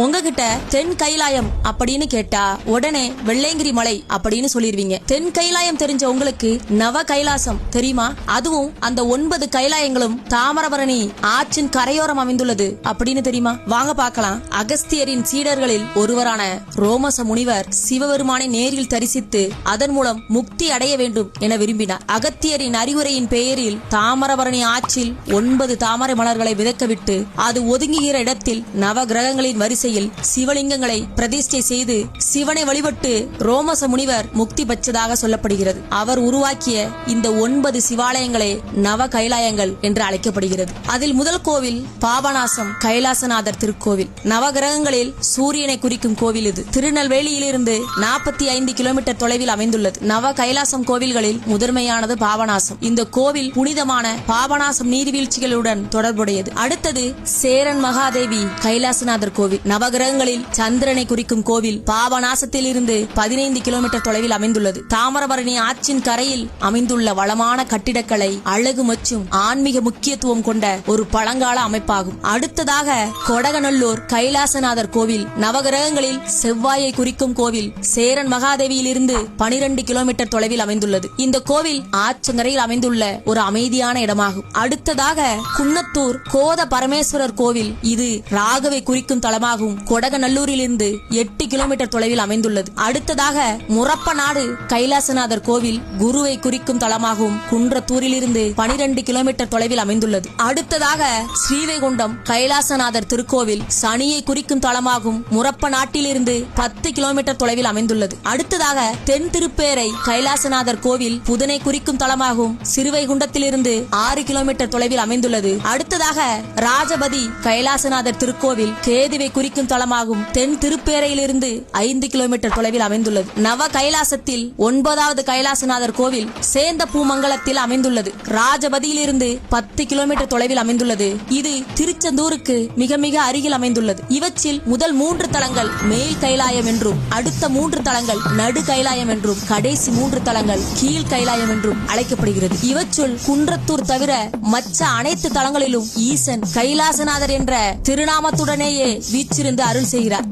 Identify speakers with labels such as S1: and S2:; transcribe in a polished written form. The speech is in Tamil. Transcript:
S1: உங்ககிட்ட தென் கைலாயம் அப்படின்னு கேட்டா உடனே வெள்ளையங்கிரி மலை அப்படின்னு சொல்லிருவீங்க. தென் கைலாயம் தெரிஞ்ச உங்களுக்கு நவ கைலாசம் தெரியுமா? அதுவும் அந்த 9 கைலாயங்களும் தாமிரபரணி ஆற்றின் கரையோரம் அமைந்துள்ளது அப்படின்னு தெரியுமா? வாங்க பார்க்கலாம். அகஸ்தியரின் சீடர்களில் ஒருவரான ரோமச முனிவர் சிவபெருமானை நேரில் தரிசித்து அதன் மூலம் முக்தி அடைய வேண்டும் என விரும்பினார். அகத்தியரின் அறிவுரையின் பெயரில் தாமிரபரணி ஆற்றில் 9 தாமரை மலர்களை விதைக்கவிட்டு அது ஒதுங்குகிற இடத்தில் நவ கிரகங்களின் வரிசையில் சிவலிங்கங்களை பிரதிஷ்டை செய்து சிவனை வழிபட்டு ரோமச முனிவர் முக்தி பெற்றதாக சொல்லப்படுகிறது. அவர் உருவாக்கிய இந்த 9 சிவாலயங்களே நவ கைலாயங்கள் என்று அழைக்கப்படுகிறது. அதில் முதல் கோவில் பாபநாசம் கைலாசநாதர் திருக்கோவில். நவகிரகங்களில் சூரியனை குறிக்கும் கோவில் இது. திருநெல்வேலியிலிருந்து 45 கிலோமீட்டர் தொலைவில் அமைந்துள்ளது. நவ கைலாசம் கோவில்களில் முதன்மையானது பாபநாசம். இந்த கோவில் புனிதமான பாபநாசம் நீர்வீழ்ச்சிகளுடன் தொடர்புடையது. அடுத்தது சேரன் மகாதேவி கைலாசநாதர் கோவில். நவகிரகங்களில் சந்திரனை குறிக்கும் கோவில் பாபநாசத்தில் இருந்து 15 கிலோமீட்டர் தொலைவில் அமைந்துள்ளது. தாமிரபரணி ஆற்றின் கரையில் அமைந்துள்ள வளமான கட்டிடக்கலை அழகு மற்றும் ஆன்மீக முக்கியத்துவம் கொண்ட ஒரு பழங்கால அமைப்பாகும். அடுத்ததாக கொடகநல்லூர் கைலாசநாதர் கோவில். நவகிரகங்களில் செவ்வாயை குறிக்கும் கோவில் சேரன் மகாதேவியில் இருந்து 12 கிலோமீட்டர் தொலைவில் அமைந்துள்ளது. இந்த கோவில் ஆற்றங்கரையில் அமைந்துள்ள ஒரு அமைதியான இடமாகும். அடுத்ததாக குன்னத்தூர் கோத பரமேஸ்வரர் கோவில். இது ராகவை குறிக்கும் தலமாகும். கொடகநல்லூரில் இருந்து 8 கிலோமீட்டர் தொலைவில் அமைந்துள்ளது. அடுத்ததாக முரப்பநாடு கைலாசநாதர் கோவில் குருவை குறிக்கும் தலமாகும். குன்றத்தூரில் இருந்து 12 கிலோமீட்டர் தொலைவில் அமைந்துள்ளது. அடுத்ததாக ஸ்ரீவைகுண்டம் கைலாசநாதர் திருக்கோவில் சனியை குறிக்கும் தலமாகும். முரப்பநாட்டில் இருந்து 10 கிலோமீட்டர் தொலைவில் அமைந்துள்ளது. அடுத்ததாக தென் திருப்பேரை கைலாசநாதர் கோவில் புதனை குறிக்கும் தலமாகும். சிறுவைகுண்டத்தில் இருந்து 6 கிலோமீட்டர் தொலைவில் அமைந்துள்ளது. அடுத்ததாக ராஜபதி கைலாசநாதர் திருக்கோவில் கேதுவை குறிக்கும் தலமாகும். தென் திருப்பேரையிலிருந்து 5 கிலோமீட்டர் தொலைவில் அமைந்துள்ளது. நவ கைலாசத்தில் 9வது கைலாசநாதர் கோவில் சேந்த பூமங்கலத்தில் அமைந்துள்ளது. ராஜபதியிலிருந்து 10 கிலோமீட்டர் தொலைவில் அமைந்துள்ளது. இது திருச்செந்தூருக்கு மிக மிக அருகில் அமைந்துள்ளது. இவற்றில் முதல் 3 தலங்கள் மேல் கைலாயம் என்றும் அடுத்த 3 தலங்கள் நடு கைலாயம் என்றும் கடைசி 3 தலங்கள் கீழ் கைலாயம் என்றும் அழைக்கப்படுகிறது. இவற்றுள் குன்றத்தூர் தவிர மற்ற அனைத்து தலங்களிலும் ஈசன் கைலாசநாதர் என்ற திருநாமத்துடனேயே வீற்றிருந்து அருள் செய்கிறார்.